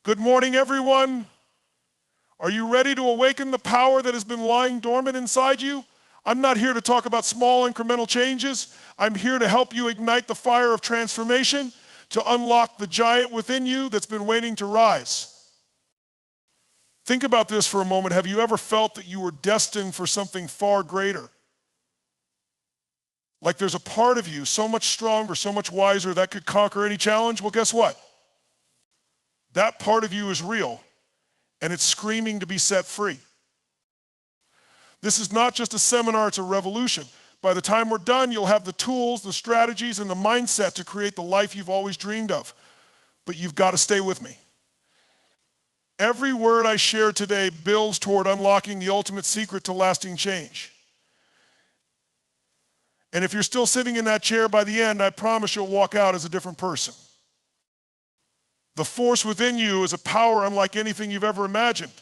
Good morning, everyone. Are you ready to awaken the power that has been lying dormant inside you? I'm not here to talk about small incremental changes. I'm here to help you ignite the fire of transformation, to unlock the giant within you that's been waiting to rise. Think about this for a moment. Have you ever felt that you were destined for something far greater? Like there's a part of you so much stronger, so much wiser that could conquer any challenge? Well, guess what? That part of you is real, and it's screaming to be set free. This is not just a seminar, it's a revolution. By the time we're done, you'll have the tools, the strategies, and the mindset to create the life you've always dreamed of. But you've got to stay with me. Every word I share today builds toward unlocking the ultimate secret to lasting change. And if you're still sitting in that chair by the end, I promise you'll walk out as a different person. The force within you is a power unlike anything you've ever imagined.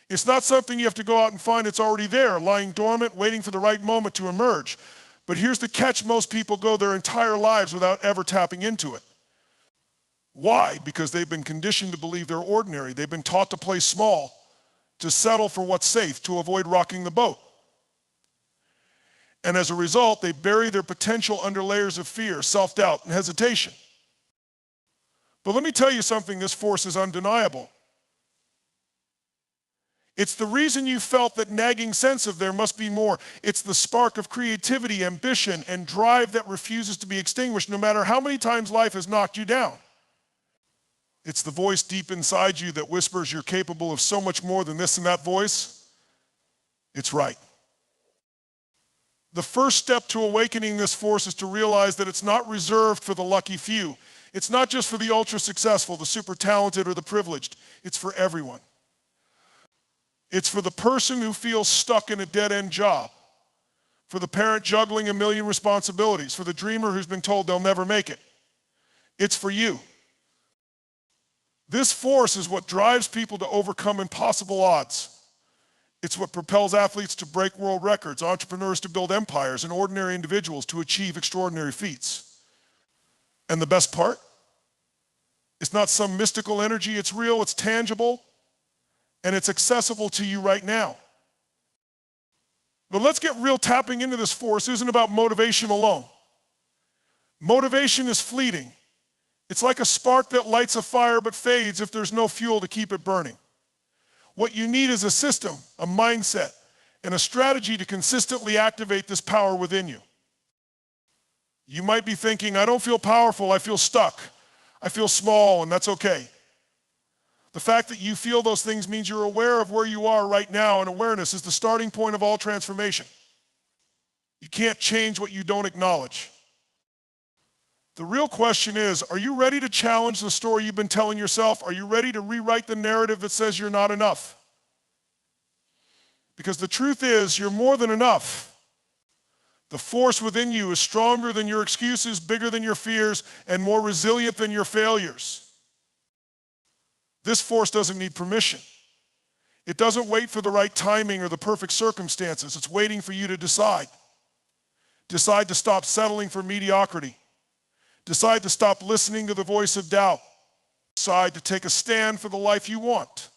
It's not something you have to go out and find. It's already there, lying dormant, waiting for the right moment to emerge. But here's the catch: most people go their entire lives without ever tapping into it. Why? Because they've been conditioned to believe they're ordinary. They've been taught to play small, to settle for what's safe, to avoid rocking the boat. And as a result, they bury their potential under layers of fear, self-doubt, and hesitation. But let me tell you something, this force is undeniable. It's the reason you felt that nagging sense of there must be more. It's the spark of creativity, ambition, and drive that refuses to be extinguished no matter how many times life has knocked you down. It's the voice deep inside you that whispers you're capable of so much more than this and that voice. It's right. The first step to awakening this force is to realize that it's not reserved for the lucky few. It's not just for the ultra successful, the super talented, or the privileged. It's for everyone. It's for the person who feels stuck in a dead-end job, for the parent juggling a million responsibilities, for the dreamer who's been told they'll never make it. It's for you. This force is what drives people to overcome impossible odds. It's what propels athletes to break world records, entrepreneurs to build empires, and ordinary individuals to achieve extraordinary feats. And the best part? It's not some mystical energy, it's real, it's tangible, and it's accessible to you right now. But let's get real. Tapping into this force isn't about motivation alone. Motivation is fleeting. It's like a spark that lights a fire but fades if there's no fuel to keep it burning. What you need is a system, a mindset, and a strategy to consistently activate this power within you. You might be thinking, I don't feel powerful, I feel stuck. I feel small, and that's okay. The fact that you feel those things means you're aware of where you are right now, and awareness is the starting point of all transformation. You can't change what you don't acknowledge. The real question is, are you ready to challenge the story you've been telling yourself? Are you ready to rewrite the narrative that says you're not enough? Because the truth is, you're more than enough. The force within you is stronger than your excuses, bigger than your fears, and more resilient than your failures. This force doesn't need permission. It doesn't wait for the right timing or the perfect circumstances. It's waiting for you to decide. Decide to stop settling for mediocrity. Decide to stop listening to the voice of doubt. Decide to take a stand for the life you want.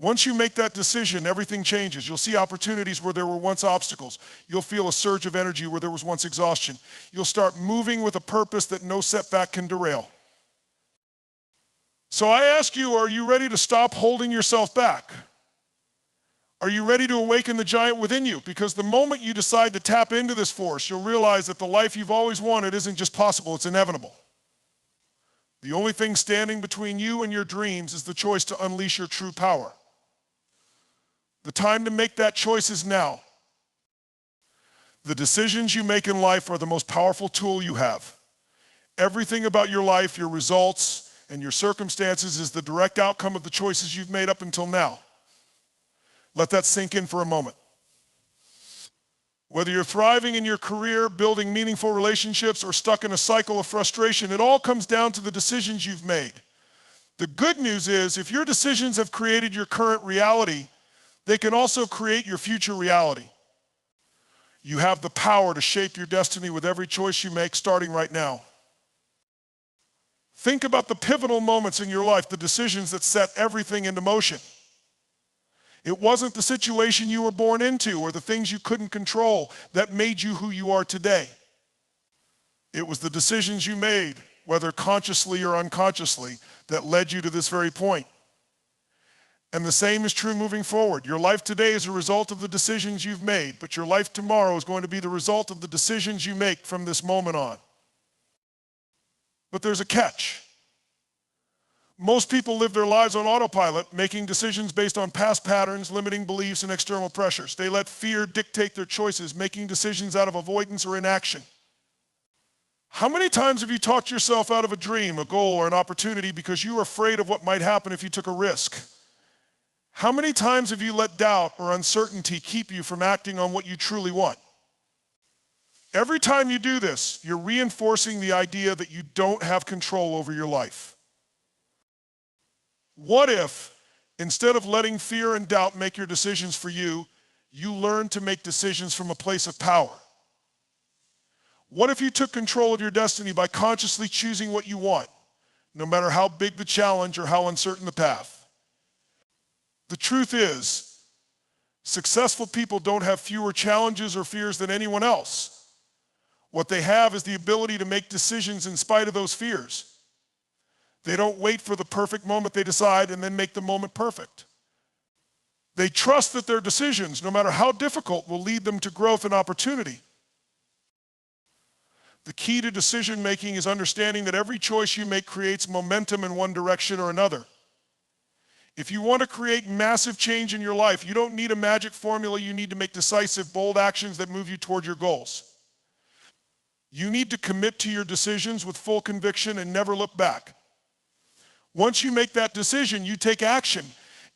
Once you make that decision, everything changes. You'll see opportunities where there were once obstacles. You'll feel a surge of energy where there was once exhaustion. You'll start moving with a purpose that no setback can derail. So I ask you, are you ready to stop holding yourself back? Are you ready to awaken the giant within you? Because the moment you decide to tap into this force, you'll realize that the life you've always wanted isn't just possible, it's inevitable. The only thing standing between you and your dreams is the choice to unleash your true power. The time to make that choice is now. The decisions you make in life are the most powerful tool you have. Everything about your life, your results, and your circumstances is the direct outcome of the choices you've made up until now. Let that sink in for a moment. Whether you're thriving in your career, building meaningful relationships, or stuck in a cycle of frustration, it all comes down to the decisions you've made. The good news is, if your decisions have created your current reality, they can also create your future reality. You have the power to shape your destiny with every choice you make starting right now. Think about the pivotal moments in your life, the decisions that set everything into motion. It wasn't the situation you were born into or the things you couldn't control that made you who you are today. It was the decisions you made, whether consciously or unconsciously, that led you to this very point. And the same is true moving forward. Your life today is a result of the decisions you've made, but your life tomorrow is going to be the result of the decisions you make from this moment on. But there's a catch. Most people live their lives on autopilot, making decisions based on past patterns, limiting beliefs, and external pressures. They let fear dictate their choices, making decisions out of avoidance or inaction. How many times have you talked yourself out of a dream, a goal, or an opportunity because you were afraid of what might happen if you took a risk? How many times have you let doubt or uncertainty keep you from acting on what you truly want? Every time you do this, you're reinforcing the idea that you don't have control over your life. What if, instead of letting fear and doubt make your decisions for you, you learn to make decisions from a place of power? What if you took control of your destiny by consciously choosing what you want, no matter how big the challenge or how uncertain the path? The truth is, successful people don't have fewer challenges or fears than anyone else. What they have is the ability to make decisions in spite of those fears. They don't wait for the perfect moment, they decide and then make the moment perfect. They trust that their decisions, no matter how difficult, will lead them to growth and opportunity. The key to decision making is understanding that every choice you make creates momentum in one direction or another. If you want to create massive change in your life, you don't need a magic formula. You need to make decisive, bold actions that move you toward your goals. You need to commit to your decisions with full conviction and never look back. Once you make that decision, you take action,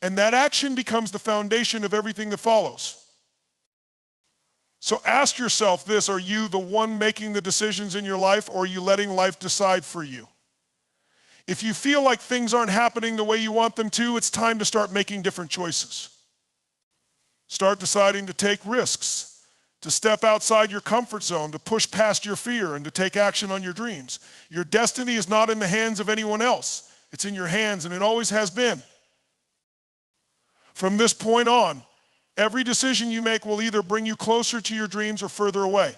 and that action becomes the foundation of everything that follows. So ask yourself this: are you the one making the decisions in your life, or are you letting life decide for you? If you feel like things aren't happening the way you want them to, it's time to start making different choices. Start deciding to take risks, to step outside your comfort zone, to push past your fear, and to take action on your dreams. Your destiny is not in the hands of anyone else. It's in your hands, and it always has been. From this point on, every decision you make will either bring you closer to your dreams or further away.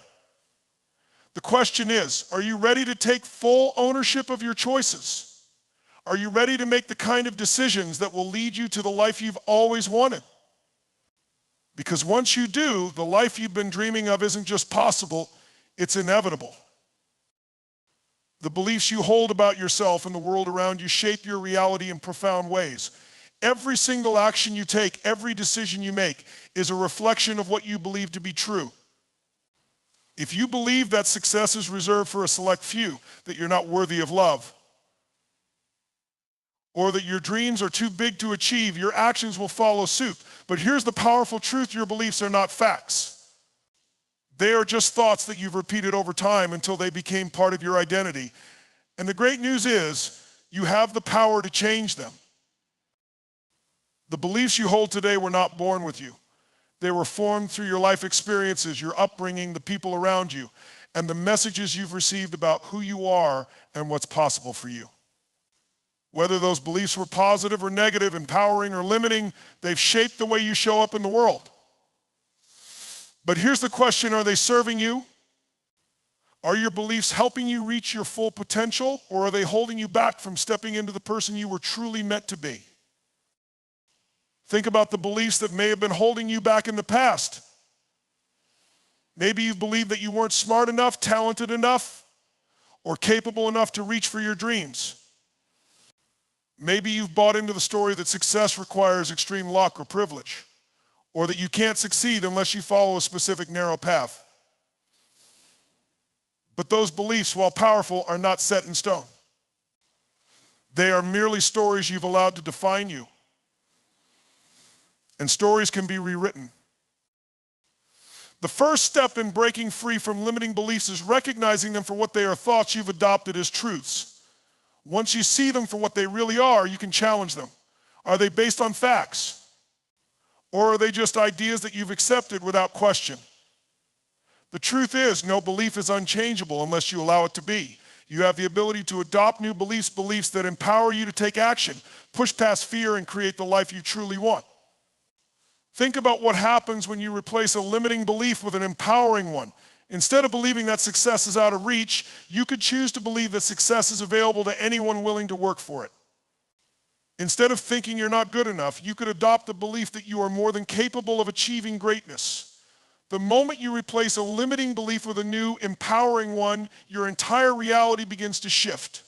The question is, are you ready to take full ownership of your choices? Are you ready to make the kind of decisions that will lead you to the life you've always wanted? Because once you do, the life you've been dreaming of isn't just possible, it's inevitable. The beliefs you hold about yourself and the world around you shape your reality in profound ways. Every single action you take, every decision you make, is a reflection of what you believe to be true. If you believe that success is reserved for a select few, that you're not worthy of love, or that your dreams are too big to achieve, your actions will follow suit. But here's the powerful truth: your beliefs are not facts. They are just thoughts that you've repeated over time until they became part of your identity. And the great news is, you have the power to change them. The beliefs you hold today were not born with you. They were formed through your life experiences, your upbringing, the people around you, and the messages you've received about who you are and what's possible for you. Whether those beliefs were positive or negative, empowering or limiting, they've shaped the way you show up in the world. But here's the question: are they serving you? Are your beliefs helping you reach your full potential, or are they holding you back from stepping into the person you were truly meant to be? Think about the beliefs that may have been holding you back in the past. Maybe you believed that you weren't smart enough, talented enough, or capable enough to reach for your dreams. Maybe you've bought into the story that success requires extreme luck or privilege, or that you can't succeed unless you follow a specific narrow path. But those beliefs, while powerful, are not set in stone. They are merely stories you've allowed to define you. And stories can be rewritten. The first step in breaking free from limiting beliefs is recognizing them for what they are: thoughts you've adopted as truths. Once you see them for what they really are, you can challenge them. Are they based on facts? Or are they just ideas that you've accepted without question? The truth is, no belief is unchangeable unless you allow it to be. You have the ability to adopt new beliefs that empower you to take action, push past fear, and create the life you truly want. Think about what happens when you replace a limiting belief with an empowering one. Instead of believing that success is out of reach, you could choose to believe that success is available to anyone willing to work for it. Instead of thinking you're not good enough, you could adopt the belief that you are more than capable of achieving greatness. The moment you replace a limiting belief with a new, empowering one, your entire reality begins to shift.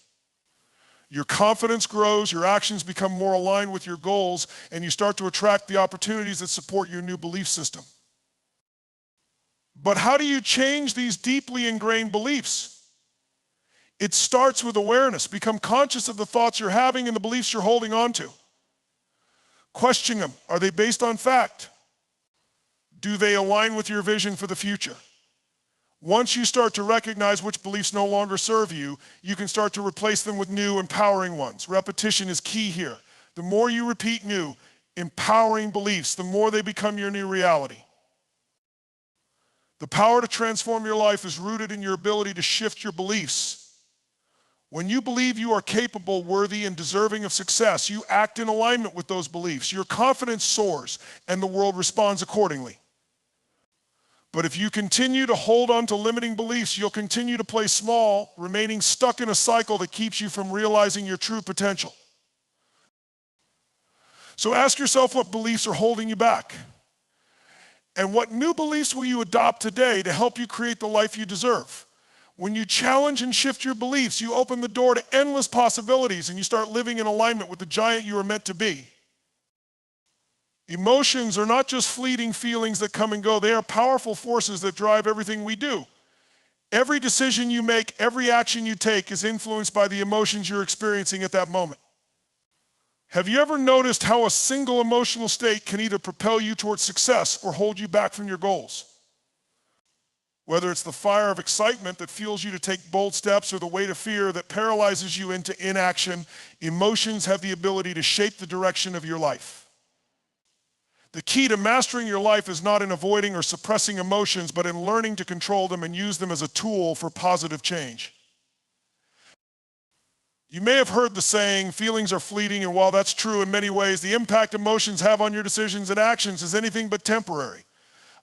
Your confidence grows, your actions become more aligned with your goals, and you start to attract the opportunities that support your new belief system. But how do you change these deeply ingrained beliefs? It starts with awareness. Become conscious of the thoughts you're having and the beliefs you're holding on to. Question them. Are they based on fact? Do they align with your vision for the future? Once you start to recognize which beliefs no longer serve you, you can start to replace them with new, empowering ones. Repetition is key here. The more you repeat new, empowering beliefs, the more they become your new reality. The power to transform your life is rooted in your ability to shift your beliefs. When you believe you are capable, worthy, and deserving of success, you act in alignment with those beliefs. Your confidence soars, and the world responds accordingly. But if you continue to hold on to limiting beliefs, you'll continue to play small, remaining stuck in a cycle that keeps you from realizing your true potential. So ask yourself what beliefs are holding you back. And what new beliefs will you adopt today to help you create the life you deserve? When you challenge and shift your beliefs, you open the door to endless possibilities and you start living in alignment with the giant you are meant to be. Emotions are not just fleeting feelings that come and go. They are powerful forces that drive everything we do. Every decision you make, every action you take is influenced by the emotions you're experiencing at that moment. Have you ever noticed how a single emotional state can either propel you towards success or hold you back from your goals? Whether it's the fire of excitement that fuels you to take bold steps or the weight of fear that paralyzes you into inaction, emotions have the ability to shape the direction of your life. The key to mastering your life is not in avoiding or suppressing emotions, but in learning to control them and use them as a tool for positive change. You may have heard the saying, feelings are fleeting, and while that's true in many ways, the impact emotions have on your decisions and actions is anything but temporary.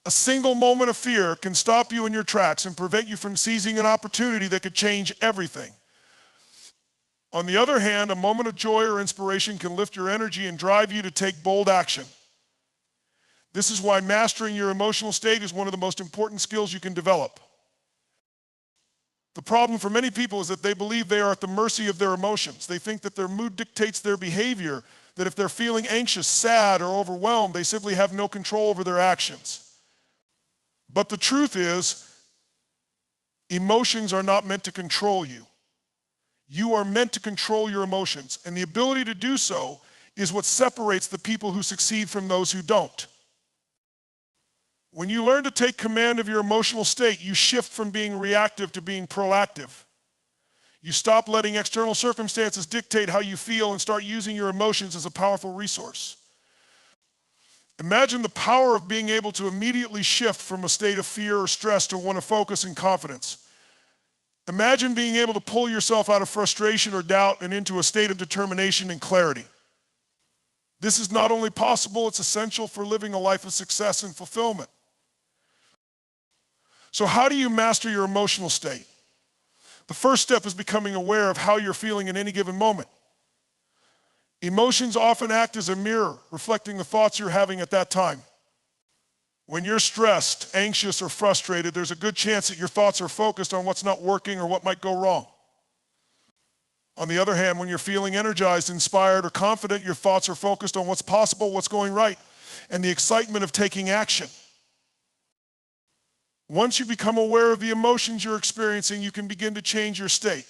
A single moment of fear can stop you in your tracks and prevent you from seizing an opportunity that could change everything. On the other hand, a moment of joy or inspiration can lift your energy and drive you to take bold action. This is why mastering your emotional state is one of the most important skills you can develop. The problem for many people is that they believe they are at the mercy of their emotions. They think that their mood dictates their behavior, that if they're feeling anxious, sad, or overwhelmed, they simply have no control over their actions. But the truth is, emotions are not meant to control you. You are meant to control your emotions, and the ability to do so is what separates the people who succeed from those who don't. When you learn to take command of your emotional state, you shift from being reactive to being proactive. You stop letting external circumstances dictate how you feel and start using your emotions as a powerful resource. Imagine the power of being able to immediately shift from a state of fear or stress to one of focus and confidence. Imagine being able to pull yourself out of frustration or doubt and into a state of determination and clarity. This is not only possible, it's essential for living a life of success and fulfillment. So how do you master your emotional state? The first step is becoming aware of how you're feeling in any given moment. Emotions often act as a mirror, reflecting the thoughts you're having at that time. When you're stressed, anxious, or frustrated, there's a good chance that your thoughts are focused on what's not working or what might go wrong. On the other hand, when you're feeling energized, inspired, or confident, your thoughts are focused on what's possible, what's going right, and the excitement of taking action. Once you become aware of the emotions you're experiencing, you can begin to change your state.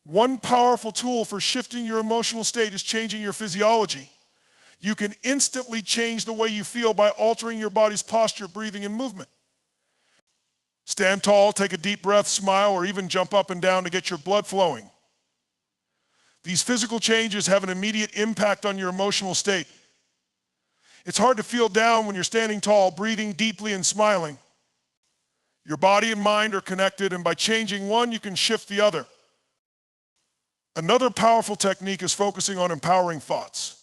One powerful tool for shifting your emotional state is changing your physiology. You can instantly change the way you feel by altering your body's posture, breathing, and movement. Stand tall, take a deep breath, smile, or even jump up and down to get your blood flowing. These physical changes have an immediate impact on your emotional state. It's hard to feel down when you're standing tall, breathing deeply, and smiling. Your body and mind are connected, and by changing one, you can shift the other. Another powerful technique is focusing on empowering thoughts.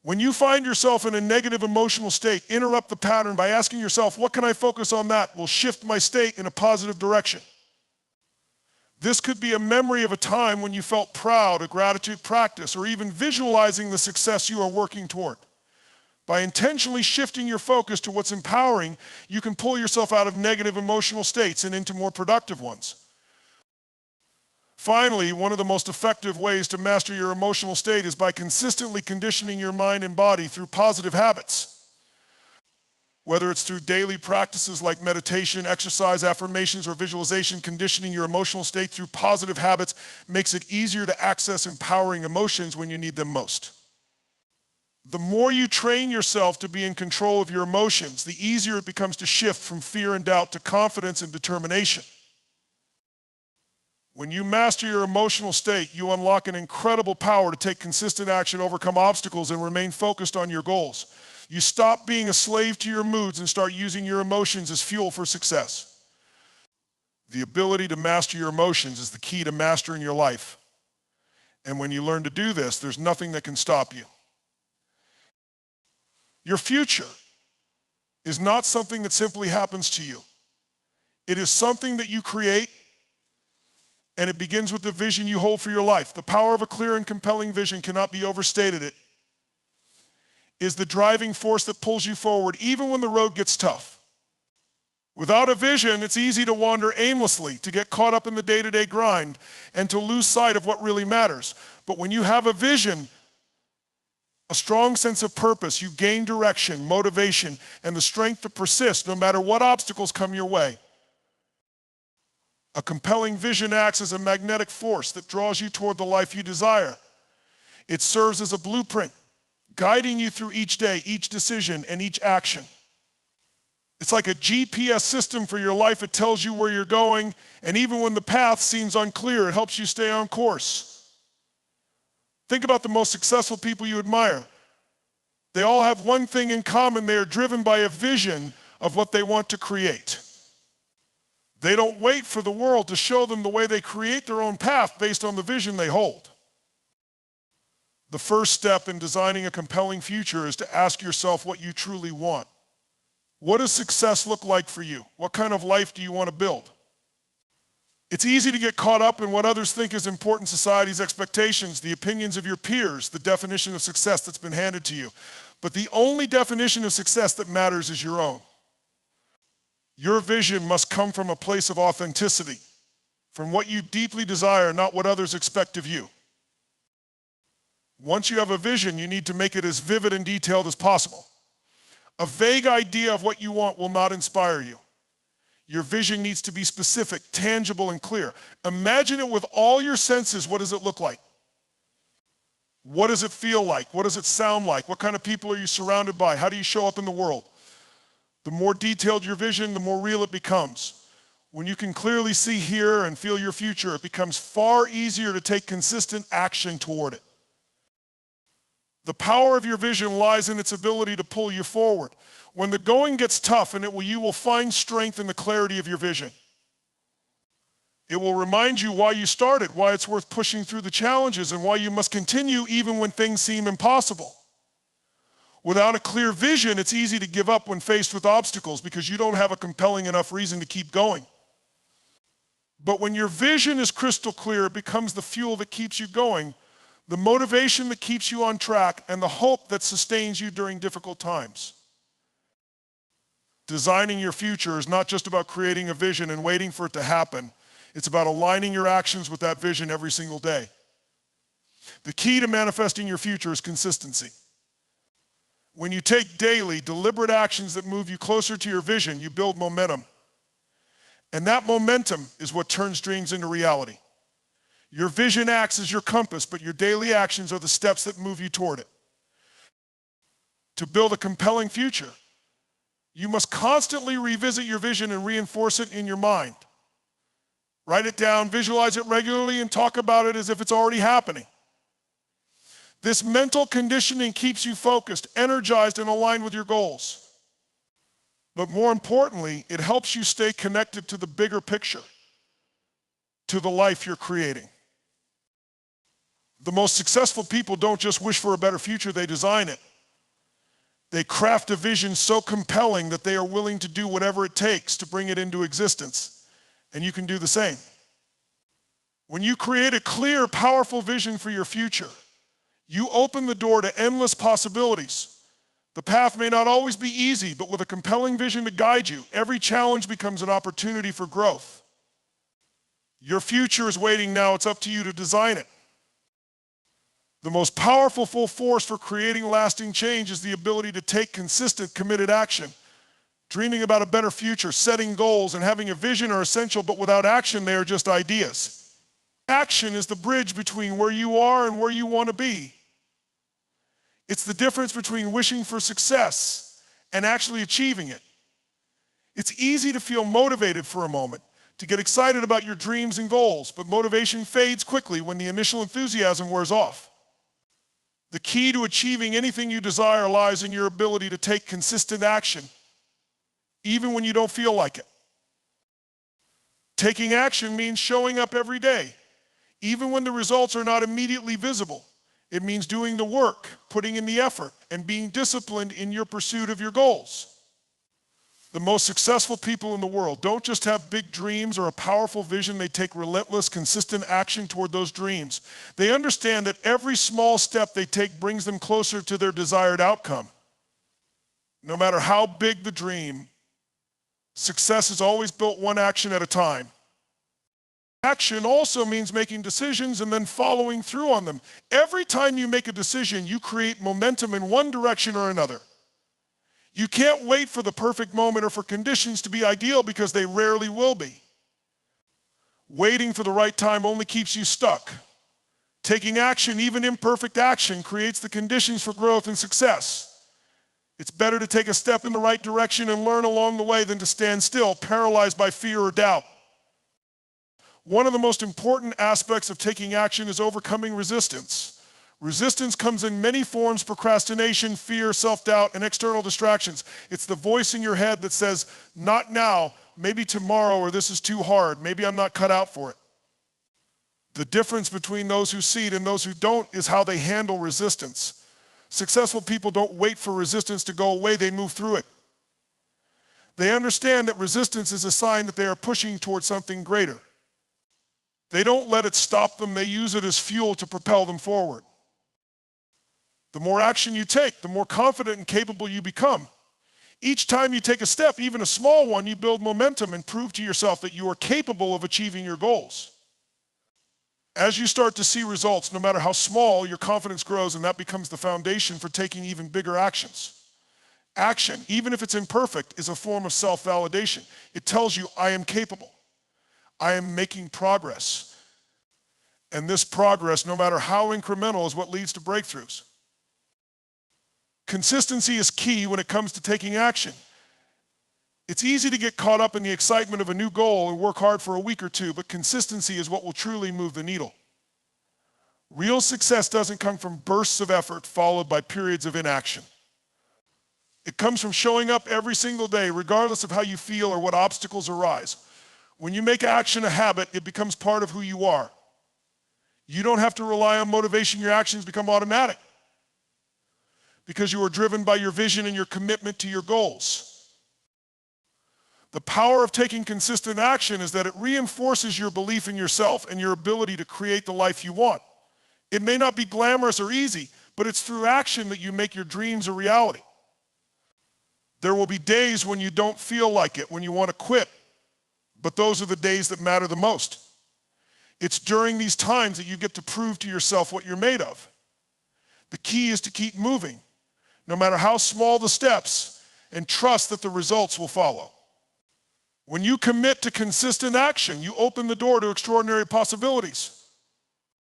When you find yourself in a negative emotional state, interrupt the pattern by asking yourself, what can I focus on that will shift my state in a positive direction? This could be a memory of a time when you felt proud, a gratitude practice, or even visualizing the success you are working toward. By intentionally shifting your focus to what's empowering, you can pull yourself out of negative emotional states and into more productive ones. Finally, one of the most effective ways to master your emotional state is by consistently conditioning your mind and body through positive habits. Whether it's through daily practices like meditation, exercise, affirmations, or visualization, conditioning your emotional state through positive habits makes it easier to access empowering emotions when you need them most. The more you train yourself to be in control of your emotions, the easier it becomes to shift from fear and doubt to confidence and determination. When you master your emotional state, you unlock an incredible power to take consistent action, overcome obstacles, and remain focused on your goals. You stop being a slave to your moods and start using your emotions as fuel for success. The ability to master your emotions is the key to mastering your life. And when you learn to do this, there's nothing that can stop you. Your future is not something that simply happens to you. It is something that you create, and it begins with the vision you hold for your life. The power of a clear and compelling vision cannot be overstated. It is the driving force that pulls you forward even when the road gets tough. Without a vision, it's easy to wander aimlessly, to get caught up in the day-to-day grind, and to lose sight of what really matters. But when you have a vision, a strong sense of purpose, you gain direction, motivation, and the strength to persist no matter what obstacles come your way. A compelling vision acts as a magnetic force that draws you toward the life you desire. It serves as a blueprint, guiding you through each day, each decision, and each action. It's like a GPS system for your life. It tells you where you're going, and even when the path seems unclear, it helps you stay on course. Think about the most successful people you admire. They all have one thing in common. They are driven by a vision of what they want to create. They don't wait for the world to show them the way. They create their own path based on the vision they hold. The first step in designing a compelling future is to ask yourself what you truly want. What does success look like for you? What kind of life do you want to build? It's easy to get caught up in what others think is important, society's expectations, the opinions of your peers, the definition of success that's been handed to you. But the only definition of success that matters is your own. Your vision must come from a place of authenticity, from what you deeply desire, not what others expect of you. Once you have a vision, you need to make it as vivid and detailed as possible. A vague idea of what you want will not inspire you. Your vision needs to be specific, tangible, and clear. Imagine it with all your senses. What does it look like? What does it feel like? What does it sound like? What kind of people are you surrounded by? How do you show up in the world? The more detailed your vision, the more real it becomes. When you can clearly see, hear, and feel your future, it becomes far easier to take consistent action toward it. The power of your vision lies in its ability to pull you forward. When the going gets tough, you will find strength in the clarity of your vision. It will remind you why you started, why it's worth pushing through the challenges, and why you must continue even when things seem impossible. Without a clear vision, it's easy to give up when faced with obstacles because you don't have a compelling enough reason to keep going. But when your vision is crystal clear, it becomes the fuel that keeps you going, the motivation that keeps you on track, and the hope that sustains you during difficult times. Designing your future is not just about creating a vision and waiting for it to happen. It's about aligning your actions with that vision every single day. The key to manifesting your future is consistency. When you take daily, deliberate actions that move you closer to your vision, you build momentum. And that momentum is what turns dreams into reality. Your vision acts as your compass, but your daily actions are the steps that move you toward it. To build a compelling future, you must constantly revisit your vision and reinforce it in your mind. Write it down, visualize it regularly, and talk about it as if it's already happening. This mental conditioning keeps you focused, energized, and aligned with your goals. But more importantly, it helps you stay connected to the bigger picture, to the life you're creating. The most successful people don't just wish for a better future, they design it. They craft a vision so compelling that they are willing to do whatever it takes to bring it into existence. And you can do the same. When you create a clear, powerful vision for your future, you open the door to endless possibilities. The path may not always be easy, but with a compelling vision to guide you, every challenge becomes an opportunity for growth. Your future is waiting now. It's up to you to design it. The most powerful full force for creating lasting change is the ability to take consistent, committed action. Dreaming about a better future, setting goals, and having a vision are essential, but without action, they are just ideas. Action is the bridge between where you are and where you want to be. It's the difference between wishing for success and actually achieving it. It's easy to feel motivated for a moment, to get excited about your dreams and goals, but motivation fades quickly when the initial enthusiasm wears off. The key to achieving anything you desire lies in your ability to take consistent action, even when you don't feel like it. Taking action means showing up every day, even when the results are not immediately visible. It means doing the work, putting in the effort, and being disciplined in your pursuit of your goals. The most successful people in the world don't just have big dreams or a powerful vision, they take relentless, consistent action toward those dreams. They understand that every small step they take brings them closer to their desired outcome. No matter how big the dream, success is always built one action at a time. Action also means making decisions and then following through on them. Every time you make a decision, you create momentum in one direction or another. You can't wait for the perfect moment or for conditions to be ideal because they rarely will be. Waiting for the right time only keeps you stuck. Taking action, even imperfect action, creates the conditions for growth and success. It's better to take a step in the right direction and learn along the way than to stand still, paralyzed by fear or doubt. One of the most important aspects of taking action is overcoming resistance. Resistance comes in many forms: procrastination, fear, self-doubt, and external distractions. It's the voice in your head that says, not now, maybe tomorrow, or this is too hard, maybe I'm not cut out for it. The difference between those who see it and those who don't is how they handle resistance. Successful people don't wait for resistance to go away, they move through it. They understand that resistance is a sign that they are pushing towards something greater. They don't let it stop them, they use it as fuel to propel them forward. The more action you take, the more confident and capable you become. Each time you take a step, even a small one, you build momentum and prove to yourself that you are capable of achieving your goals. As you start to see results, no matter how small, your confidence grows, and that becomes the foundation for taking even bigger actions. Action, even if it's imperfect, is a form of self-validation. It tells you, I am capable. I am making progress. And this progress, no matter how incremental, is what leads to breakthroughs. Consistency is key when it comes to taking action. It's easy to get caught up in the excitement of a new goal and work hard for a week or two, but consistency is what will truly move the needle. Real success doesn't come from bursts of effort followed by periods of inaction. It comes from showing up every single day, regardless of how you feel or what obstacles arise. When you make action a habit, it becomes part of who you are. You don't have to rely on motivation. Your actions become automatic because you are driven by your vision and your commitment to your goals. The power of taking consistent action is that it reinforces your belief in yourself and your ability to create the life you want. It may not be glamorous or easy, but it's through action that you make your dreams a reality. There will be days when you don't feel like it, when you want to quit. But those are the days that matter the most. It's during these times that you get to prove to yourself what you're made of. The key is to keep moving, no matter how small the steps, and trust that the results will follow. When you commit to consistent action, you open the door to extraordinary possibilities.